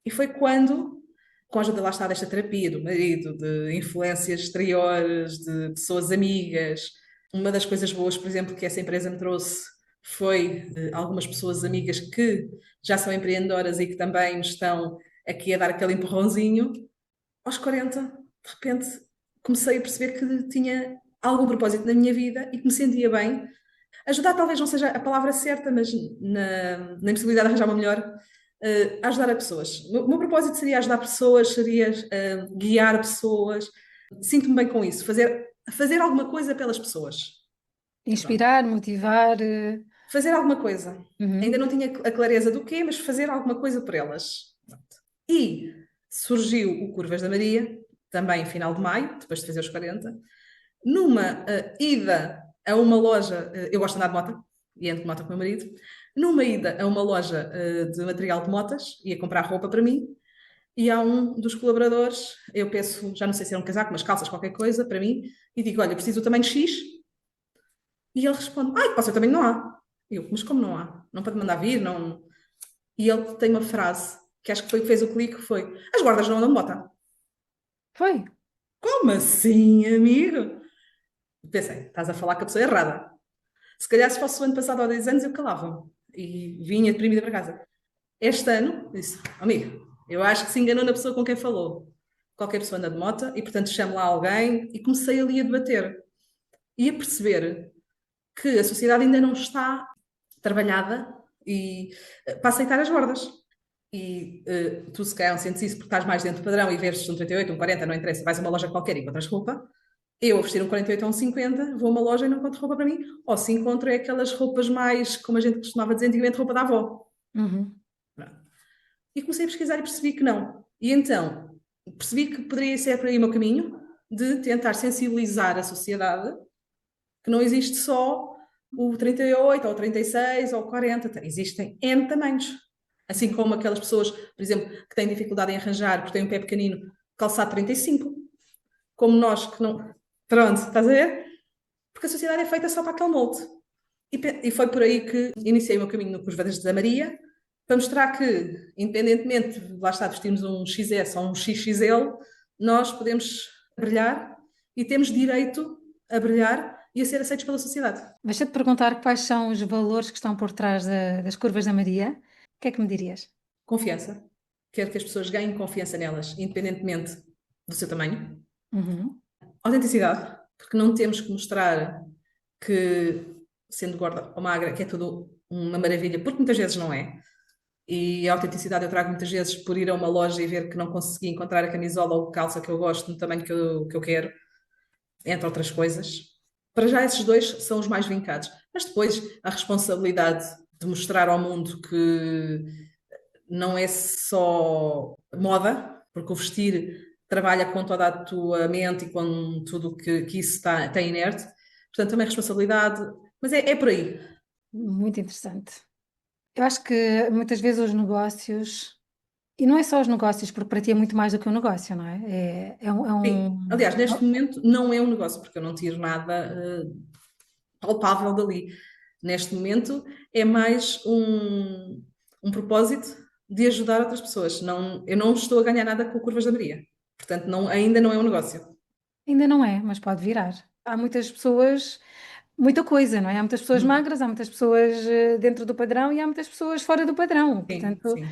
E foi quando, com a ajuda lá está desta terapia, do marido, de influências exteriores, de pessoas amigas, uma das coisas boas, por exemplo, que essa empresa me trouxe foi algumas pessoas amigas que já são empreendedoras e que também me estão aqui a dar aquele empurrãozinho. Aos 40, de repente, comecei a perceber que tinha algum propósito na minha vida e que me sentia bem. Ajudar talvez não seja a palavra certa, mas na impossibilidade de arranjar uma melhor, ajudar a pessoas. O meu propósito seria ajudar pessoas, seria guiar pessoas. Sinto-me bem com isso, fazer alguma coisa pelas pessoas. Pronto. Inspirar, motivar. Fazer alguma coisa. Ainda Uhum. não tinha a clareza do quê, mas fazer alguma coisa por elas. Pronto. E surgiu o Curvas da Maria, também em final de maio, depois de fazer os 40, numa ida a uma loja, eu gosto de andar de moto, e ando de moto com o meu marido, numa ida a uma loja de material de motas, ia comprar roupa para mim, e há um dos colaboradores, eu peço, já não sei se era um casaco, umas calças, qualquer coisa, para mim, e digo, olha, preciso do tamanho X, e ele responde, ai, passa o tamanho não há. Eu, mas como não há? Não pode mandar vir, não... E ele tem uma frase, que acho que foi o que fez o clique, foi, as guardas não andam de moto. Foi. Como assim, amigo? Pensei, estás a falar com a pessoa errada. Se calhar se fosse o ano passado, há 10 anos, eu calava e vinha deprimida para casa. Este ano, disse, amigo, eu acho que se enganou na pessoa com quem falou. Qualquer pessoa anda de moto e, portanto, chamo lá alguém e comecei ali a debater e a perceber que a sociedade ainda não está trabalhada e, para aceitar as bordas. E tu, se calhar, não sentes isso porque estás mais dentro do padrão e vês um 38, um 40, não interessa, vais a uma loja qualquer e encontras roupa. Eu, a vestir um 48 ou um 50, vou a uma loja e não encontro roupa para mim. Ou se encontro é aquelas roupas mais, como a gente costumava dizer antigamente, roupa da avó. Uhum. Pronto. E comecei a pesquisar e percebi que não. E então, percebi que poderia ser por aí o meu caminho de tentar sensibilizar a sociedade que não existe só o 38, ou o 36, ou o 40. Existem N tamanhos. Assim como aquelas pessoas, por exemplo, que têm dificuldade em arranjar porque têm um pé pequenino, calçado 35. Como nós que não. Pronto, estás a ver? Porque a sociedade é feita só para aquele molde. E foi por aí que iniciei o meu caminho no Curvas da Maria, para mostrar que, independentemente, lá está, vestirmos um XS ou um XXL, nós podemos brilhar e temos direito a brilhar e a ser aceitos pela sociedade. Deixa-te perguntar quais são os valores que estão por trás das curvas da Maria. O que é que me dirias? Confiança. Quero que as pessoas ganhem confiança nelas, independentemente do seu tamanho. Uhum. Autenticidade, porque não temos que mostrar que, sendo gorda ou magra, que é tudo uma maravilha, porque muitas vezes não é. E a autenticidade eu trago muitas vezes por ir a uma loja e ver que não consegui encontrar a camisola ou calça que eu gosto no tamanho que eu quero, entre outras coisas. Para já esses dois são os mais vincados. Mas depois a responsabilidade de mostrar ao mundo que não é só moda, porque o vestir trabalha com toda a tua mente e com tudo que isso tem inerte. Portanto, também responsabilidade. Mas é por aí. Muito interessante. Eu acho que muitas vezes os negócios, e não é só os negócios, porque para ti é muito mais do que um negócio, não é? É Sim. Aliás, neste momento não é um negócio, porque eu não tiro nada palpável dali. Neste momento é mais um propósito de ajudar outras pessoas. Não, eu não estou a ganhar nada com o Curvas da Maria. Portanto, ainda não é um negócio. ainda não é, mas pode virar. Há muitas pessoas, muita coisa, não é? Há muitas pessoas Uhum. magras, há muitas pessoas dentro do padrão e há muitas pessoas fora do padrão. Sim, Portanto, sim.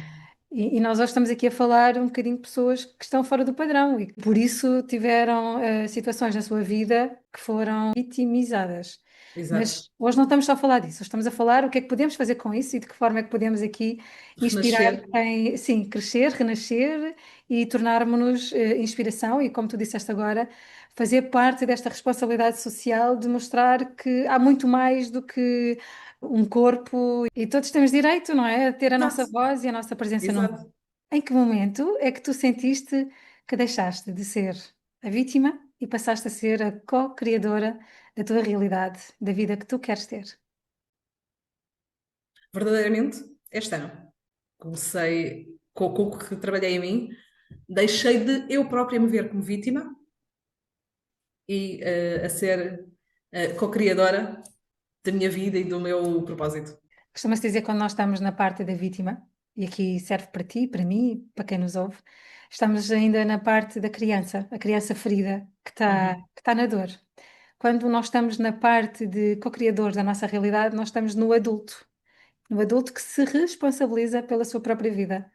E nós hoje estamos aqui a falar um bocadinho de pessoas que estão fora do padrão e que por isso tiveram situações na sua vida que foram vitimizadas. Exato. Mas hoje não estamos só a falar disso, hoje estamos a falar o que é que podemos fazer com isso e de que forma é que podemos aqui inspirar Renascer. quem, sim, crescer, renascer e tornarmos-nos inspiração e, como tu disseste agora, fazer parte desta responsabilidade social de mostrar que há muito mais do que um corpo e todos temos direito, não é? A ter a nossa Exato. voz e a nossa presença no mundo. Exato. Em que momento é que tu sentiste que deixaste de ser a vítima e passaste a ser a co-criadora da tua realidade, da vida que tu queres ter? Verdadeiramente, este ano. Comecei com o que trabalhei em mim, deixei de eu própria me ver como vítima e a ser co-criadora da minha vida e do meu propósito. Costuma-se dizer quando nós estamos na parte da vítima, e aqui serve para ti, para mim, para quem nos ouve, estamos ainda na parte da criança, a criança ferida Uhum. que está na dor. Quando nós estamos na parte de co-criador da nossa realidade, nós estamos no adulto que se responsabiliza pela sua própria vida.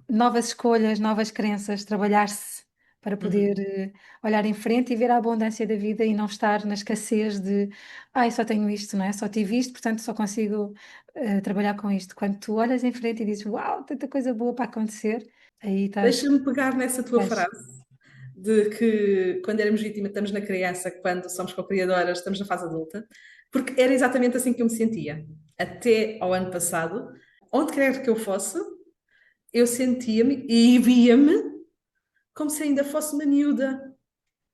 Novas escolhas, novas crenças, trabalhar-se para poder Uhum. olhar em frente e ver a abundância da vida e não estar na escassez de, ai, só tenho isto, não é? Só tive isto, portanto só consigo trabalhar com isto. Quando tu olhas em frente e dizes, uau, tanta coisa boa para acontecer, aí estás. Deixa-me pegar nessa tua estás- frase de que quando éramos vítimas estamos na criança, quando somos co-criadoras estamos na fase adulta, porque era exatamente assim que eu me sentia. Até ao ano passado, onde quer que eu fosse, eu sentia-me e via-me como se ainda fosse uma miúda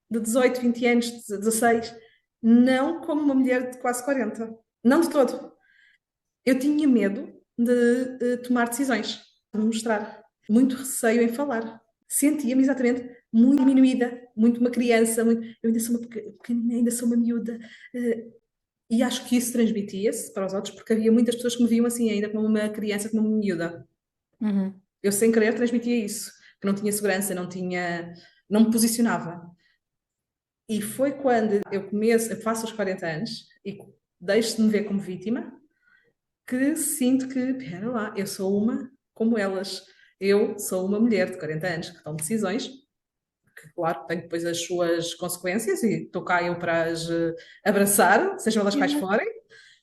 de 18, 20 anos, 16, não como uma mulher de quase 40. Não de todo. Eu tinha medo de tomar decisões, de me mostrar. Muito receio em falar. Sentia-me exatamente muito diminuída, muito uma criança, eu ainda sou uma pequenina, ainda sou uma miúda. E acho que isso transmitia-se para os outros, porque havia muitas pessoas que me viam assim, ainda como uma criança, como uma miúda. Uhum. Eu, sem querer, transmitia isso, que não tinha segurança, não me posicionava. E foi quando eu faço os 40 anos e deixo de me ver como vítima, que sinto que, espera lá, eu sou uma como elas. Eu sou uma mulher de 40 anos que toma decisões, que, claro, tem depois as suas consequências e estou cá eu para as abraçar, sejam elas quais Exato. forem.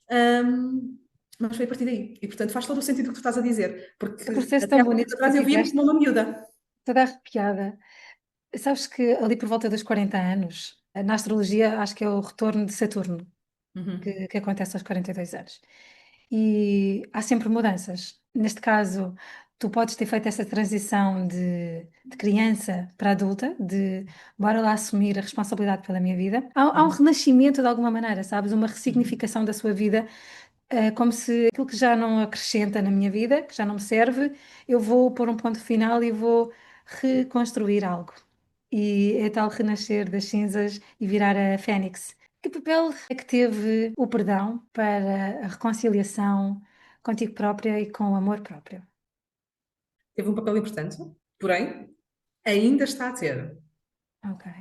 Ahm, mas foi a partir daí. E, portanto, faz todo o sentido o que tu estás a dizer, É um porque processo até tão há pouco tempo bonito que tu atrás eu via-me tiveste, como uma miúda. toda arrepiada. Sabes que ali por volta dos 40 anos, na astrologia, acho que é o retorno de Saturno, Uhum, que acontece aos 42 anos. E há sempre mudanças. Neste caso, tu podes ter feito essa transição de criança para adulta, de bora lá assumir a responsabilidade pela minha vida. Há um uhum, renascimento de alguma maneira, sabes? Uma uhum. ressignificação da sua vida, como se aquilo que já não acrescenta na minha vida, que já não me serve, eu vou pôr um ponto final e vou reconstruir algo. E é tal renascer das cinzas e virar a fênix. Que papel é que teve o perdão para a reconciliação contigo própria e com o amor próprio? Teve um papel importante, porém, ainda está a ter. Ok.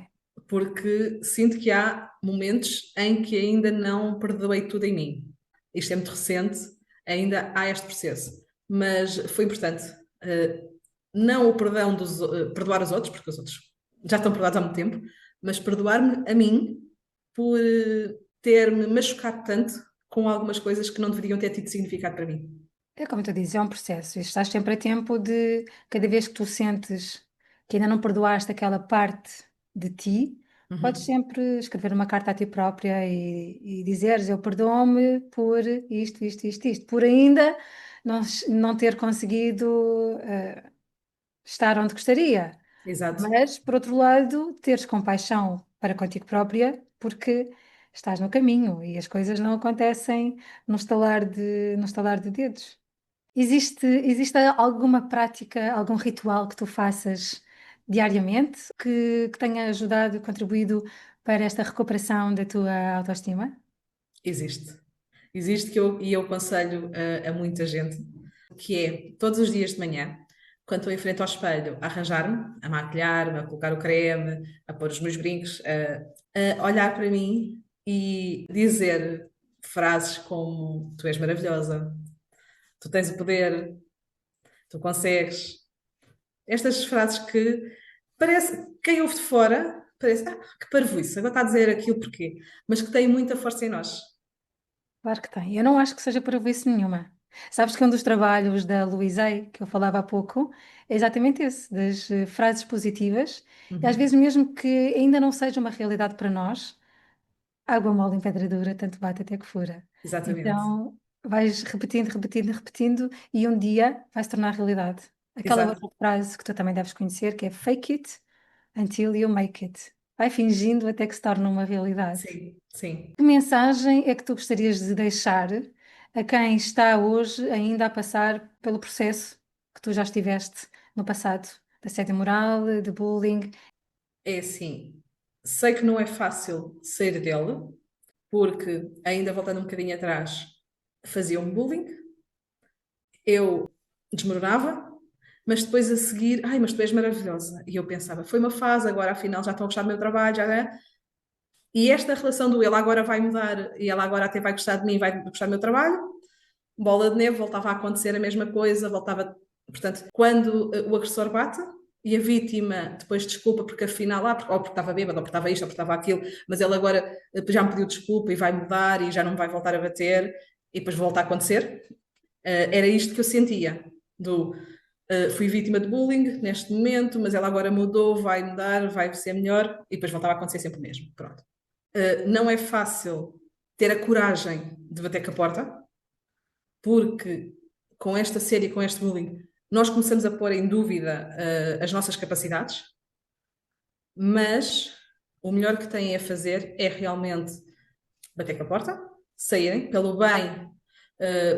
Porque sinto que há momentos em que ainda não perdoei tudo em mim. Isto é muito recente, ainda há este processo. Mas foi importante. Não o perdão perdoar os outros, porque os outros já estão perdoados há muito tempo, mas perdoar-me a mim por ter-me machucado tanto com algumas coisas que não deveriam ter tido significado para mim. É como tu dizes, é um processo e estás sempre a tempo de, cada vez que tu sentes que ainda não perdoaste aquela parte de ti, podes Uhum. sempre escrever uma carta a ti própria e dizeres eu perdoo-me por isto, isto, isto, isto, por ainda não ter conseguido estar onde gostaria. Exato, Mas, por outro lado, teres compaixão para contigo própria, porque estás no caminho e as coisas não acontecem num estalar de dedos. Existe alguma prática, algum ritual que tu faças diariamente que tenha ajudado e contribuído para esta recuperação da tua autoestima? existe. Existe e eu aconselho a muita gente, que é todos os dias de manhã, quando estou em frente ao espelho, a arranjar-me, a maquilhar-me, a colocar o creme, a pôr os meus brincos, a olhar para mim e dizer frases como tu és maravilhosa, tu tens o poder, tu consegues. Estas frases que parece, quem ouve de fora, parece, que parvoíce, agora está a dizer aquilo porquê? Mas que têm muita força em nós. Claro que tem. Eu não acho que seja parvoíce nenhuma. Sabes que um dos trabalhos da Louise, que eu falava há pouco, é exatamente esse, das frases positivas, e às vezes Uhum. mesmo que ainda não seja uma realidade para nós, água mole em pedra dura, tanto bate até que fura. Exatamente. Então vais repetindo, repetindo, repetindo, e um dia vai se tornar realidade. Aquela Exato. outra frase que tu também deves conhecer, que é fake it until you make it. Vai fingindo até que se torne uma realidade. Sim, sim. Que mensagem é que tu gostarias de deixar a quem está hoje ainda a passar pelo processo que tu já estiveste no passado, de assédio moral, de bullying? É assim, sei que não é fácil sair dele, porque, ainda voltando um bocadinho atrás, faziam bullying, eu desmoronava, mas depois a seguir, ai, mas tu és maravilhosa. E eu pensava, foi uma fase, agora afinal já estão a gostar do meu trabalho, já é. E esta relação do ele agora vai mudar e ela agora até vai gostar de mim, vai gostar do meu trabalho, bola de neve, voltava a acontecer a mesma coisa, voltava. Portanto, quando o agressor bate e a vítima depois desculpa porque afinal, ou porque estava bêbado, ou porque estava isto, ou porque estava aquilo, mas ele agora já me pediu desculpa e vai mudar e já não me vai voltar a bater e depois volta a acontecer. Era isto que eu sentia, do fui vítima de bullying neste momento, mas ela agora mudou, vai mudar, vai ser melhor e depois voltava a acontecer sempre o mesmo. Pronto. Não é fácil ter a coragem de bater com a porta, porque com esta série, com este bullying, nós começamos a pôr em dúvida as nossas capacidades, mas o melhor que têm a fazer é realmente bater com a porta, saírem, pelo bem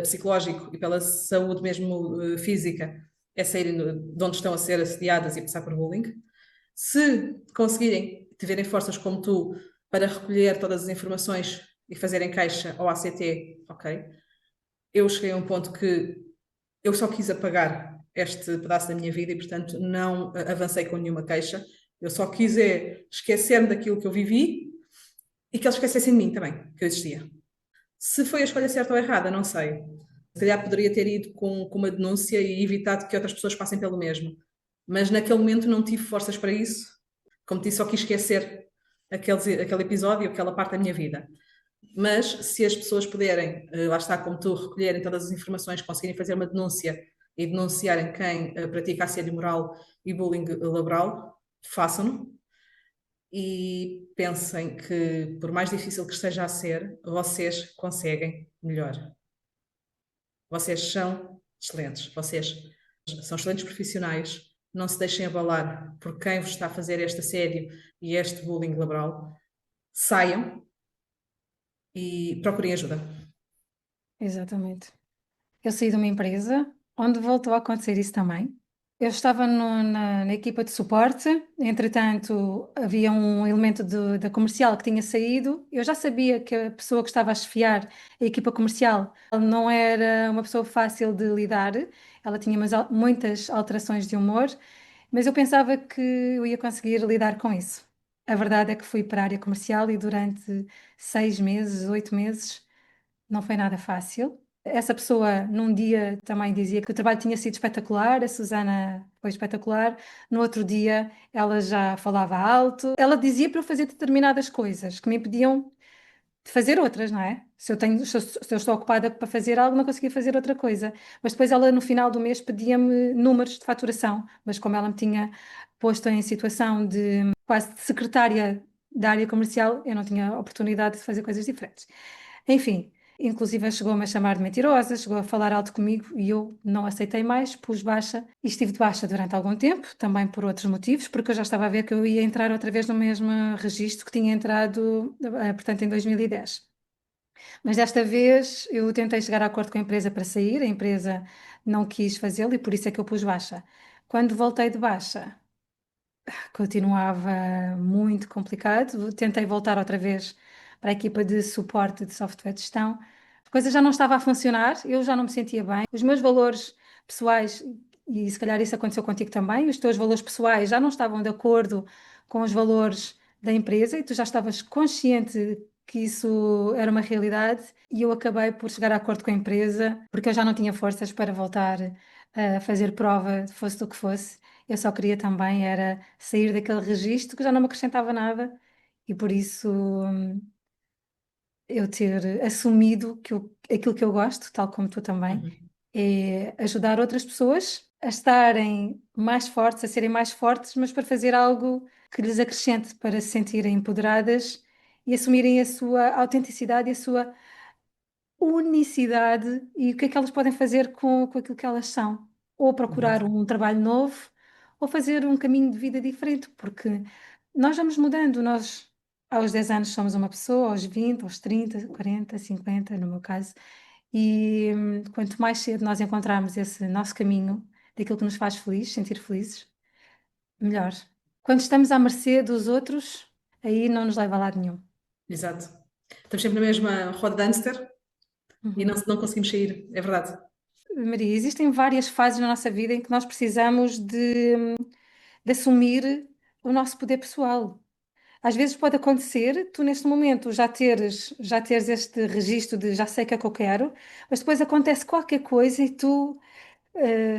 psicológico e pela saúde mesmo física, é saírem de onde estão a ser assediadas e passar por bullying. Se conseguirem, tiverem forças como tu para recolher todas as informações e fazerem caixa ao ACT, ok. Eu cheguei a um ponto que eu só quis apagar este pedaço da minha vida e, portanto, não avancei com nenhuma queixa. Eu só quis esquecer-me daquilo que eu vivi e que eles esquecessem de mim também, que eu existia. Se foi a escolha certa ou errada, não sei. Se calhar poderia ter ido com uma denúncia e evitado que outras pessoas passem pelo mesmo. Mas naquele momento não tive forças para isso. Como disse, só quis esquecer aquele episódio, aquela parte da minha vida. Mas se as pessoas puderem, lá está, como tu, recolherem todas as informações, conseguirem fazer uma denúncia e denunciarem quem pratica assédio moral e bullying laboral, façam-no e pensem que, por mais difícil que esteja a ser, vocês conseguem melhor. Vocês são excelentes, vocês são excelentes profissionais. Não se deixem abalar por quem vos está a fazer este assédio e este bullying laboral. Saiam e procurem ajuda. Exatamente. Eu saí de uma empresa onde voltou a acontecer isso também. Eu estava na equipa de suporte, entretanto, havia um elemento da comercial que tinha saído. Eu já sabia que a pessoa que estava a chefiar a equipa comercial não era uma pessoa fácil de lidar, ela tinha muitas alterações de humor, mas eu pensava que eu ia conseguir lidar com isso. A verdade é que fui para a área comercial e durante 6 meses, 8 meses, não foi nada fácil. Essa pessoa, num dia, também dizia que o trabalho tinha sido espetacular, a Susana foi espetacular. No outro dia, ela já falava alto. Ela dizia para eu fazer determinadas coisas que me impediam de fazer outras, não é? Se eu estou ocupada para fazer algo, não conseguia fazer outra coisa. Mas depois ela, no final do mês, pedia-me números de faturação. Mas como ela me tinha posto em situação de quase de secretária da área comercial, eu não tinha oportunidade de fazer coisas diferentes. Enfim, inclusive chegou-me a chamar de mentirosa, chegou a falar alto comigo e eu não aceitei mais, pus baixa e estive de baixa durante algum tempo, também por outros motivos, porque eu já estava a ver que eu ia entrar outra vez no mesmo registro que tinha entrado, portanto, em 2010. Mas desta vez eu tentei chegar a acordo com a empresa para sair, a empresa não quis fazê-lo e por isso é que eu pus baixa. Quando voltei de baixa, continuava muito complicado. Tentei voltar outra vez para a equipa de suporte de software de gestão. A coisa já não estava a funcionar, eu já não me sentia bem. Os meus valores pessoais, e se calhar isso aconteceu contigo também, os teus valores pessoais já não estavam de acordo com os valores da empresa e tu já estavas consciente que isso era uma realidade e eu acabei por chegar a acordo com a empresa porque eu já não tinha forças para voltar a fazer prova, fosse do que fosse. Eu só queria também era sair daquele registro que já não me acrescentava nada e por isso eu ter assumido aquilo que eu gosto, tal como tu também, Uhum. é ajudar outras pessoas a estarem mais fortes, a serem mais fortes, mas para fazer algo que lhes acrescente, para se sentirem empoderadas e assumirem a sua autenticidade e a sua unicidade e o que é que elas podem fazer com aquilo que elas são. Ou procurar Exato. um trabalho novo, ou fazer um caminho de vida diferente, porque nós vamos mudando, nós aos 10 anos somos uma pessoa, aos 20, aos 30, 40, 50, no meu caso, e quanto mais cedo nós encontrarmos esse nosso caminho, daquilo que nos faz feliz, sentir felizes, melhor. Quando estamos à mercê dos outros, aí não nos leva a lado nenhum. Exato. Estamos sempre na mesma roda de hamster e Uhum. não conseguimos sair, é verdade. Maria, existem várias fases na nossa vida em que nós precisamos de assumir o nosso poder pessoal. Às vezes pode acontecer, tu neste momento já teres este registro de já sei o que é que eu quero, mas depois acontece qualquer coisa e tu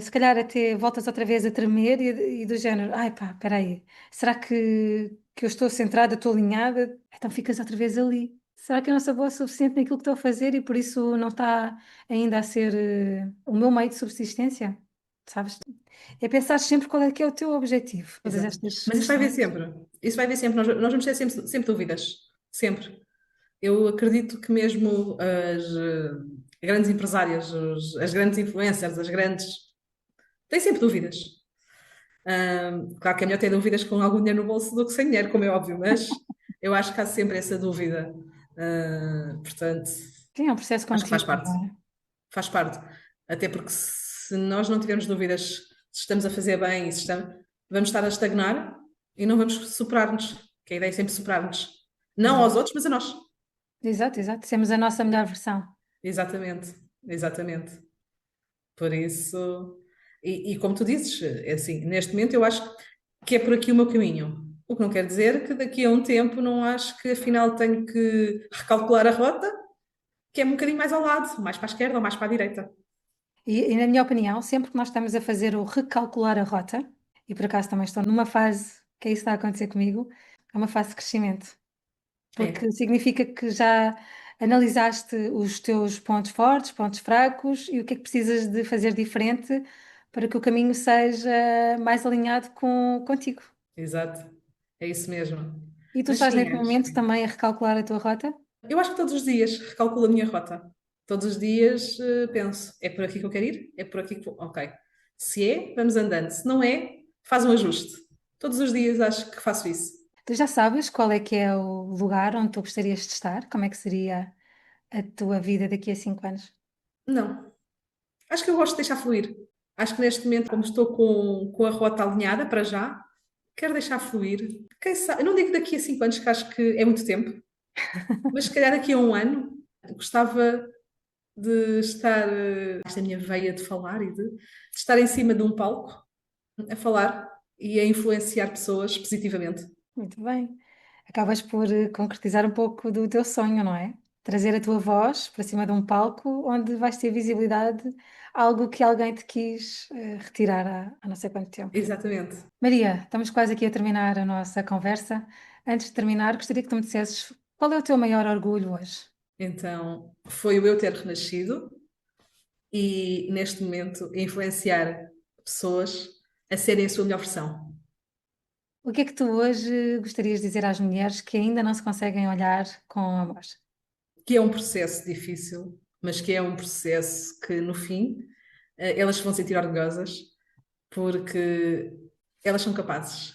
se calhar até voltas outra vez a tremer e do género, ai pá, espera aí, será que eu estou centrada, estou alinhada? Então ficas outra vez ali. Será que eu não sou boa o suficiente naquilo que estou a fazer e por isso não está ainda a ser o meu meio de subsistência? Sabes? É pensar sempre qual é que é o teu objetivo. Todas Exato. estas Mas isso vai haver questões. sempre. Isso vai haver sempre. Nós vamos ter sempre dúvidas. Sempre. Eu acredito que mesmo as grandes empresárias, as grandes influencers, as grandes. têm sempre dúvidas. Claro que é melhor ter dúvidas com algum dinheiro no bolso do que sem dinheiro, como é óbvio, mas eu acho que há sempre essa dúvida. Portanto, Sim, é um processo acho que faz contínuo, parte. não é? Faz parte. Até porque se nós não tivermos dúvidas se estamos a fazer bem e se estamos, vamos estar a estagnar e não vamos superar-nos. Que a ideia é sempre superar-nos. Não aos Exato, outros, mas a nós. exato, exato. Sermos a nossa melhor versão. Exatamente. Exatamente. Por isso. E como tu dizes, é assim, neste momento eu acho que é por aqui o meu caminho. O que não quer dizer que daqui a um tempo não acho que afinal tenho que recalcular a rota, que é um bocadinho mais ao lado, mais para a esquerda ou mais para a direita. E na minha opinião, sempre que nós estamos a fazer o recalcular a rota, e por acaso também estou numa fase que é isso que está a acontecer comigo, é uma fase de crescimento, porque É, significa que já analisaste os teus pontos fortes, pontos fracos e o que é que precisas de fazer diferente para que o caminho seja mais alinhado contigo. exato. É isso mesmo. E tu Mas estás sim, neste acho. momento também a recalcular a tua rota? Eu acho que todos os dias recalculo a minha rota. Todos os dias penso, é por aqui que eu quero ir? É por aqui que vou. Ok. Se é, vamos andando. Se não é, faz um ajuste. Todos os dias acho que faço isso. Tu já sabes qual é que é o lugar onde tu gostarias de estar? Como é que seria a tua vida daqui a 5 anos? Não. Acho que eu gosto de deixar fluir. Acho que neste momento, como estou com a rota alinhada para já, quero deixar fluir. Quem sabe, eu não digo daqui a 5 anos, que acho que é muito tempo, mas se calhar daqui a um ano gostava de estar, esta minha veia de falar e de estar em cima de um palco a falar e a influenciar pessoas positivamente. Muito bem. Acabas por concretizar um pouco do teu sonho, não é? Trazer a tua voz para cima de um palco onde vais ter visibilidade, algo que alguém te quis retirar há não sei quanto tempo. Exatamente. Maria, estamos quase aqui a terminar a nossa conversa. Antes de terminar, gostaria que tu me dissesses qual é o teu maior orgulho hoje? Então, foi o eu ter renascido e, neste momento, influenciar pessoas a serem a sua melhor versão. O que é que tu hoje gostarias de dizer às mulheres que ainda não se conseguem olhar com amor? Que é um processo difícil, mas que é um processo que, no fim, elas se vão sentir orgulhosas porque elas são capazes,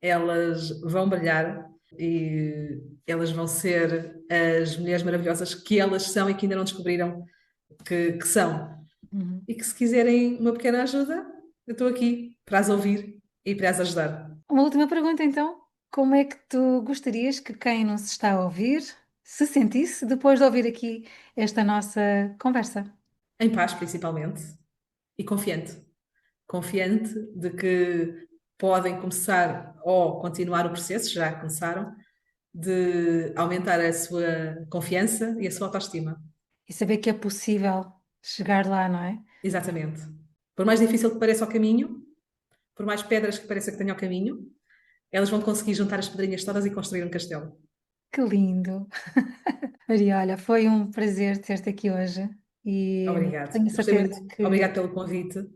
elas vão brilhar e elas vão ser as mulheres maravilhosas que elas são e que ainda não descobriram que são. Uhum. E que se quiserem uma pequena ajuda, eu estou aqui para as ouvir e para as ajudar. Uma última pergunta, então. Como é que tu gostarias que quem nos está a ouvir se sentisse depois de ouvir aqui esta nossa conversa? Em paz, principalmente, e confiante. Confiante de que podem começar ou continuar o processo, já começaram, de aumentar a sua confiança e a sua autoestima. E saber que é possível chegar lá, não é? Exatamente. Por mais difícil que pareça o caminho, por mais pedras que pareça que tenha o caminho, elas vão conseguir juntar as pedrinhas todas e construir um castelo. Que lindo! Maria, olha, foi um prazer ter-te aqui hoje e Obrigado. tenho Gostei certeza muito. que Obrigado pelo convite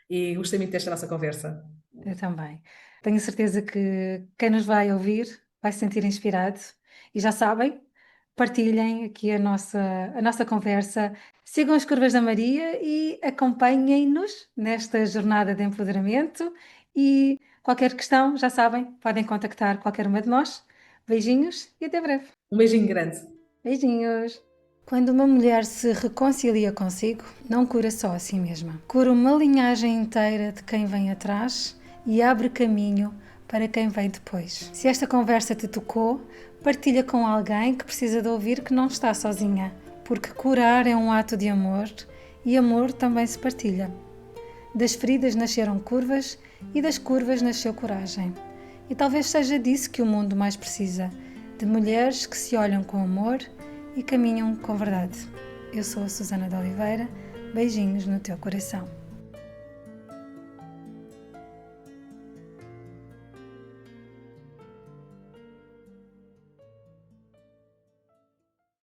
e gostei muito desta nossa conversa. eu também. Tenho certeza que quem nos vai ouvir vai se sentir inspirado e já sabem, partilhem aqui a nossa conversa, sigam as curvas da Maria e acompanhem-nos nesta jornada de empoderamento e qualquer questão, já sabem, podem contactar qualquer uma de nós. Beijinhos e até breve. Um beijinho grande. Beijinhos! Quando uma mulher se reconcilia consigo, não cura só a si mesma. Cura uma linhagem inteira de quem vem atrás e abre caminho para quem vem depois. Se esta conversa te tocou, partilha com alguém que precisa de ouvir que não está sozinha, porque curar é um ato de amor e amor também se partilha. Das feridas nasceram curvas e das curvas nasceu coragem. E talvez seja disso que o mundo mais precisa, de mulheres que se olham com amor e caminham com verdade. Eu sou a Susana de Oliveira, beijinhos no teu coração.